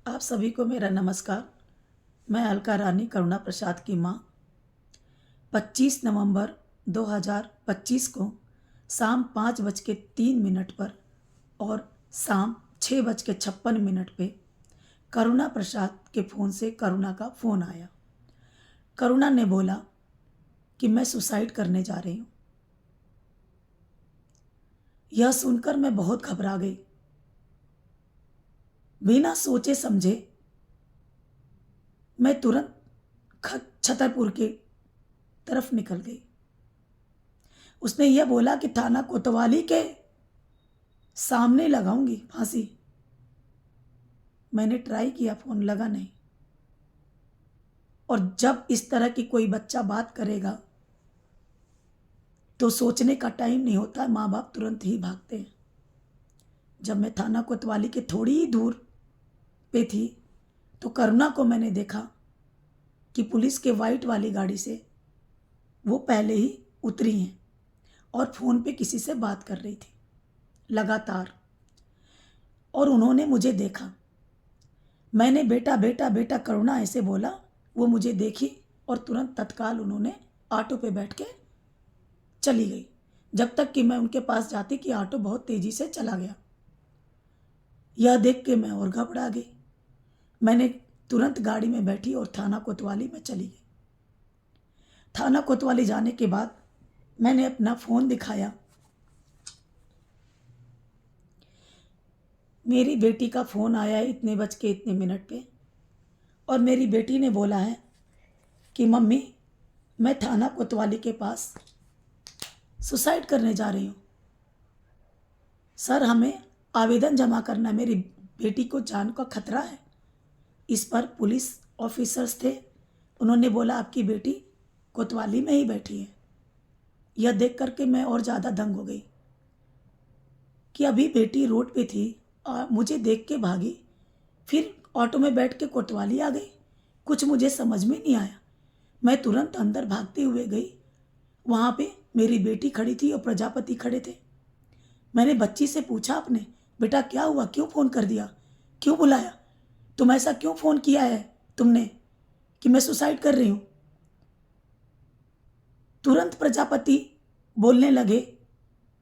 आप सभी को मेरा नमस्कार। मैं अलका रानी करुणा प्रसाद की माँ 25 नवंबर 2025 को शाम 5:03 पर और शाम 6:56 पे करुणा प्रसाद के फ़ोन से करुणा का फ़ोन आया। करुणा ने बोला कि मैं सुसाइड करने जा रही हूँ। यह सुनकर मैं बहुत घबरा गई। बिना सोचे समझे मैं तुरंत छतरपुर की तरफ निकल गई। उसने यह बोला कि थाना कोतवाली के सामने लगाऊंगी फांसी। मैंने ट्राई किया, फ़ोन लगा नहीं। और जब इस तरह की कोई बच्चा बात करेगा तो सोचने का टाइम नहीं होता, माँ बाप तुरंत ही भागते हैं। जब मैं थाना कोतवाली के थोड़ी ही दूर पे थी तो करुणा को मैंने देखा कि पुलिस के वाइट वाली गाड़ी से वो पहले ही उतरी हैं और फ़ोन पे किसी से बात कर रही थी लगातार। और उन्होंने मुझे देखा। मैंने बेटा बेटा बेटा करुणा ऐसे बोला। वो मुझे देखी और तुरंत तत्काल उन्होंने ऑटो पे बैठ के चली गई, जब तक कि मैं उनके पास जाती कि ऑटो बहुत तेज़ी से चला गया। यह देख के मैं और घबरा गई। मैंने तुरंत गाड़ी में बैठी और थाना कोतवाली में चली गई। थाना कोतवाली जाने के बाद मैंने अपना फ़ोन दिखाया। मेरी बेटी का फ़ोन आया है इतने बज के इतने मिनट पे, और मेरी बेटी ने बोला है कि मम्मी मैं थाना कोतवाली के पास सुसाइड करने जा रही हूँ। सर हमें आवेदन जमा करना, मेरी बेटी को जान का खतरा है। इस पर पुलिस ऑफिसर्स थे, उन्होंने बोला आपकी बेटी कोतवाली में ही बैठी है। यह देख करके मैं और ज़्यादा दंग हो गई कि अभी बेटी रोड पे थी और मुझे देख के भागी, फिर ऑटो में बैठ के कोतवाली आ गई। कुछ मुझे समझ में नहीं आया। मैं तुरंत अंदर भागते हुए गई। वहाँ पे मेरी बेटी खड़ी थी और प्रजापति खड़े थे। मैंने बच्ची से पूछा अपने, बेटा क्या हुआ, क्यों फ़ोन कर दिया, क्यों बुलाया, तुम ऐसा क्यों फ़ोन किया है तुमने कि मैं सुसाइड कर रही हूँ। तुरंत प्रजापति बोलने लगे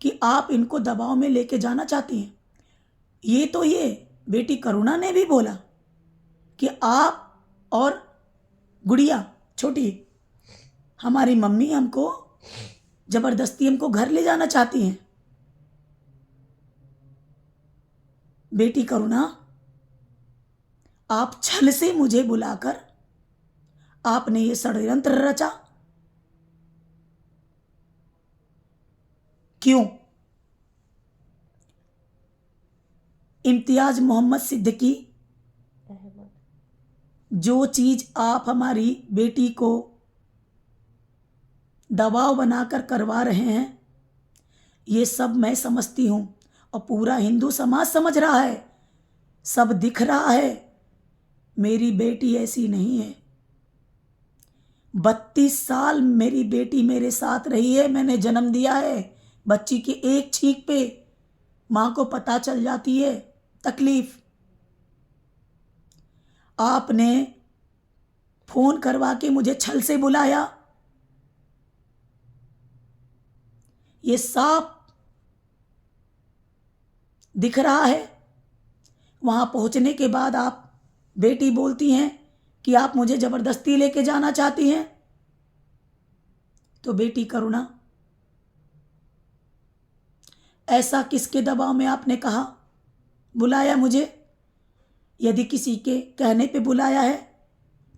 कि आप इनको दबाव में लेके जाना चाहती हैं। ये बेटी करुणा ने भी बोला कि आप और गुड़िया छोटी हमारी मम्मी हमको ज़बरदस्ती हमको घर ले जाना चाहती हैं। बेटी करुणा, आप छल से मुझे बुलाकर आपने ये षड्यंत्र रचा। क्यों? इम्तियाज मोहम्मद सिद्दीकी, जो चीज़ आप हमारी बेटी को दबाव बनाकर करवा रहे हैं, ये सब मैं समझती हूँ और पूरा हिंदू समाज समझ रहा है, सब दिख रहा है। मेरी बेटी ऐसी नहीं है। 32 साल मेरी बेटी मेरे साथ रही है। मैंने जन्म दिया है। बच्ची की एक छींक पे माँ को पता चल जाती है तकलीफ। आपने फ़ोन करवा के मुझे छल से बुलाया। ये साफ दिख रहा है। वहाँ पहुँचने के बाद आप बेटी बोलती हैं कि आप मुझे ज़बरदस्ती लेके जाना चाहती हैं। तो बेटी करुणा, ऐसा किसके दबाव में आपने कहा, बुलाया मुझे? यदि किसी के कहने पे बुलाया है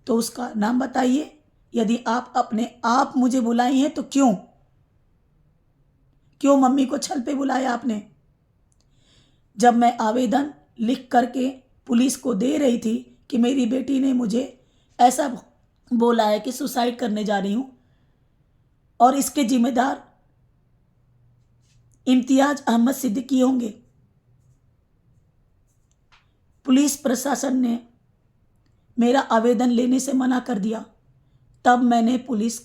तो उसका नाम बताइए। यदि आप अपने आप मुझे बुलाई हैं तो क्यों क्यों मम्मी को छल पे बुलाया आपने? जब मैं आवेदन लिख करके पुलिस को दे रही थी कि मेरी बेटी ने मुझे ऐसा बोला है कि सुसाइड करने जा रही हूँ और इसके जिम्मेदार इम्तियाज अहमद सिद्दीकी होंगे, पुलिस प्रशासन ने मेरा आवेदन लेने से मना कर दिया। तब मैंने पुलिस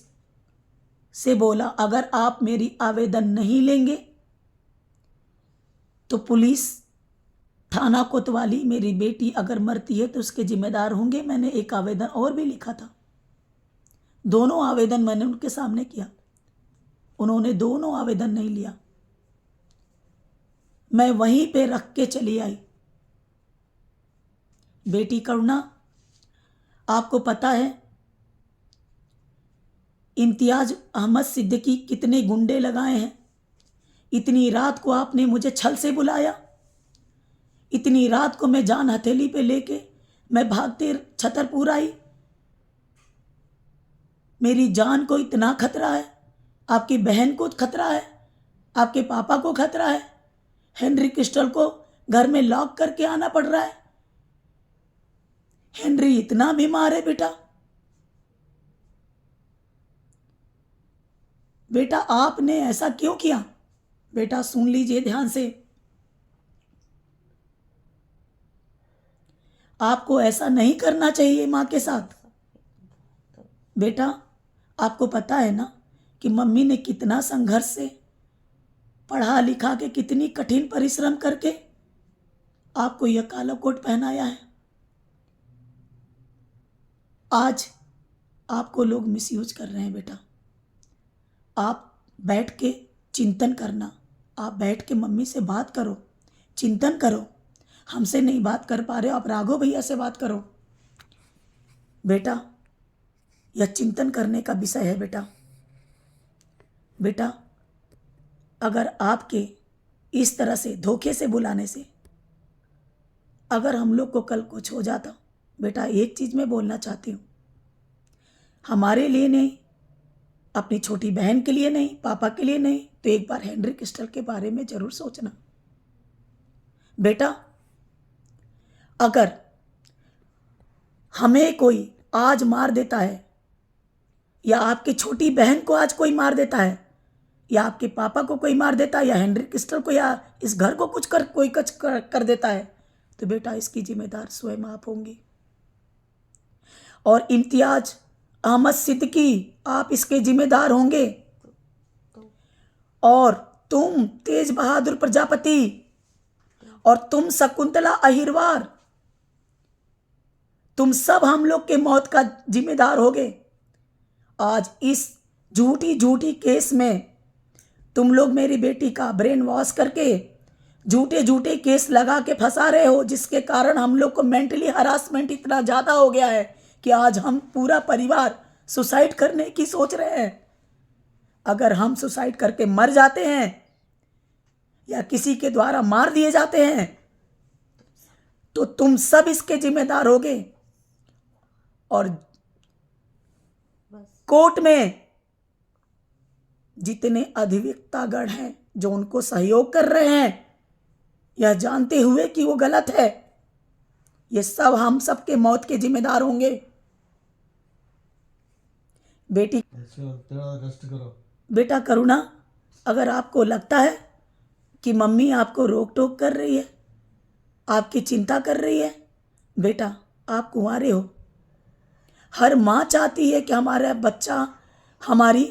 से बोला अगर आप मेरी आवेदन नहीं लेंगे तो पुलिस थाना कोतवाली मेरी बेटी अगर मरती है तो उसके जिम्मेदार होंगे। मैंने एक आवेदन और भी लिखा था, दोनों आवेदन मैंने उनके सामने किया, उन्होंने दोनों आवेदन नहीं लिया। मैं वहीं पे रख के चली आई। बेटी करुणा, आपको पता है इम्तियाज अहमद सिद्दीकी कितने गुंडे लगाए हैं? इतनी रात को आपने मुझे छल से बुलाया, इतनी रात को मैं जान हथेली पे लेके मैं भागते छतरपुर आई। मेरी जान को इतना खतरा है, आपकी बहन को खतरा है, आपके पापा को खतरा है। हेनरी क्रिस्टल को घर में लॉक करके आना पड़ रहा है। हेनरी इतना बीमार है बेटा। बेटा आपने ऐसा क्यों किया? बेटा सुन लीजिए ध्यान से, आपको ऐसा नहीं करना चाहिए मां के साथ। बेटा आपको पता है ना कि मम्मी ने कितना संघर्ष से पढ़ा लिखा के, कितनी कठिन परिश्रम करके आपको यह काला कोट पहनाया है। आज आपको लोग मिसयूज कर रहे हैं। बेटा आप बैठ के चिंतन करना, आप बैठ के मम्मी से बात करो, चिंतन करो। हमसे नहीं बात कर पा रहे हो, आप राघव भैया से बात करो। बेटा यह चिंतन करने का विषय है। बेटा अगर आपके इस तरह से धोखे से बुलाने से अगर हम लोग को कल कुछ हो जाता, बेटा एक चीज मैं बोलना चाहती हूँ, हमारे लिए नहीं, अपनी छोटी बहन के लिए नहीं, पापा के लिए नहीं, तो एक बार हेनरी क्रिस्टल के बारे में जरूर सोचना। बेटा अगर हमें कोई आज मार देता है, या आपकी छोटी बहन को आज कोई मार देता है, या आपके पापा को कोई मार देता है, या हेनरी क्रिस्टल को, या इस घर को कोई कुछ कर देता है, तो बेटा इसकी जिम्मेदार स्वयं आप होंगी। और इम्तियाज अहमद सिद्दीकी आप इसके जिम्मेदार होंगे। और तुम तेज बहादुर प्रजापति और तुम शकुंतला अहिरवार, तुम सब हम लोग के मौत का जिम्मेदार होगे। आज इस झूठी केस में तुम लोग मेरी बेटी का ब्रेन वॉश करके झूठे केस लगा के फंसा रहे हो, जिसके कारण हम लोग को मेंटली हरासमेंट इतना ज़्यादा हो गया है कि आज हम पूरा परिवार सुसाइड करने की सोच रहे हैं। अगर हम सुसाइड करके मर जाते हैं या किसी के द्वारा मार दिए जाते हैं तो तुम सब इसके जिम्मेदार होगे। और कोर्ट में जितने अधिवक्तागण हैं जो उनको सहयोग कर रहे हैं, यह जानते हुए कि वो गलत है, ये सब हम सबके मौत के जिम्मेदार होंगे। बेटी रेस्ट करो। बेटा करुणा, अगर आपको लगता है कि मम्मी आपको रोक टोक कर रही है, आपकी चिंता कर रही है, बेटा आप कुंवारे हो। हर माँ चाहती है कि हमारा बच्चा हमारी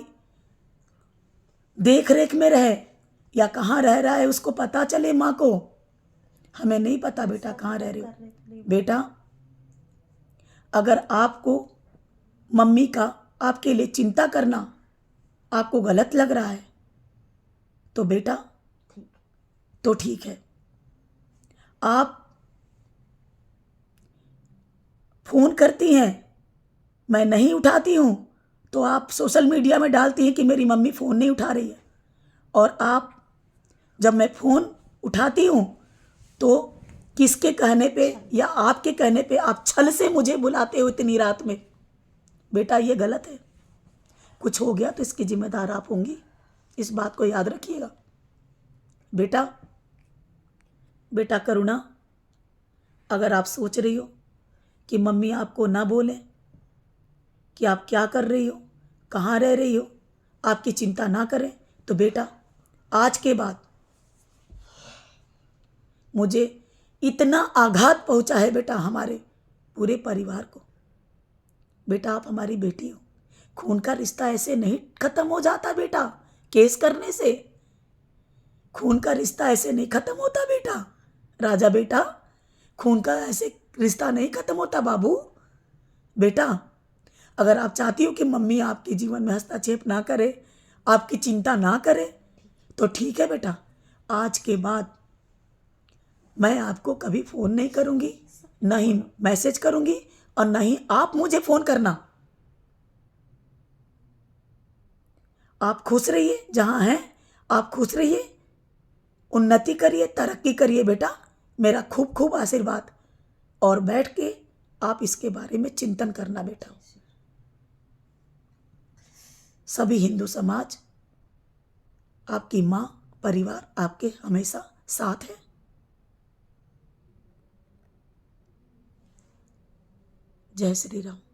देख रेख में रहे, या कहाँ रह रहा है उसको पता चले माँ को। हमें नहीं पता बेटा कहाँ रह रहे हो। बेटा अगर आपको मम्मी का आपके लिए चिंता करना आपको गलत लग रहा है तो बेटा तो ठीक है। आप फोन करती हैं, मैं नहीं उठाती हूं, तो आप सोशल मीडिया में डालती हैं कि मेरी मम्मी फ़ोन नहीं उठा रही है। और आप जब मैं फ़ोन उठाती हूं तो किसके कहने पे या आपके कहने पे आप छल से मुझे बुलाते हो इतनी रात में। बेटा ये गलत है। कुछ हो गया तो इसकी जिम्मेदार आप होंगी, इस बात को याद रखिएगा। बेटा करुणा, अगर आप सोच रही हो कि मम्मी आपको ना बोले कि आप क्या कर रही हो, कहाँ रह रही हो, आपकी चिंता ना करें, तो बेटा आज के बाद मुझे इतना आघात पहुंचा है बेटा हमारे पूरे परिवार को। बेटा आप हमारी बेटी हो, खून का रिश्ता ऐसे नहीं खत्म हो जाता बेटा। केस करने से खून का रिश्ता ऐसे नहीं खत्म होता बेटा। राजा बेटा खून का ऐसे रिश्ता नहीं खत्म होता बाबू। बेटा, अगर आप चाहती हो कि मम्मी आपके जीवन में हस्तक्षेप ना करे, आपकी चिंता ना करे, तो ठीक है बेटा, आज के बाद मैं आपको कभी फ़ोन नहीं करूँगी, न ही मैसेज करूँगी और न ही आप मुझे फ़ोन करना। आप खुश रहिए, जहाँ हैं आप खुश रहिए, उन्नति करिए, तरक्की करिए बेटा, मेरा खूब खूब आशीर्वाद। और बैठ के आप इसके बारे में चिंतन करना बेटा। सभी हिंदू समाज, आपकी माँ, परिवार आपके हमेशा साथ है। जय श्री राम।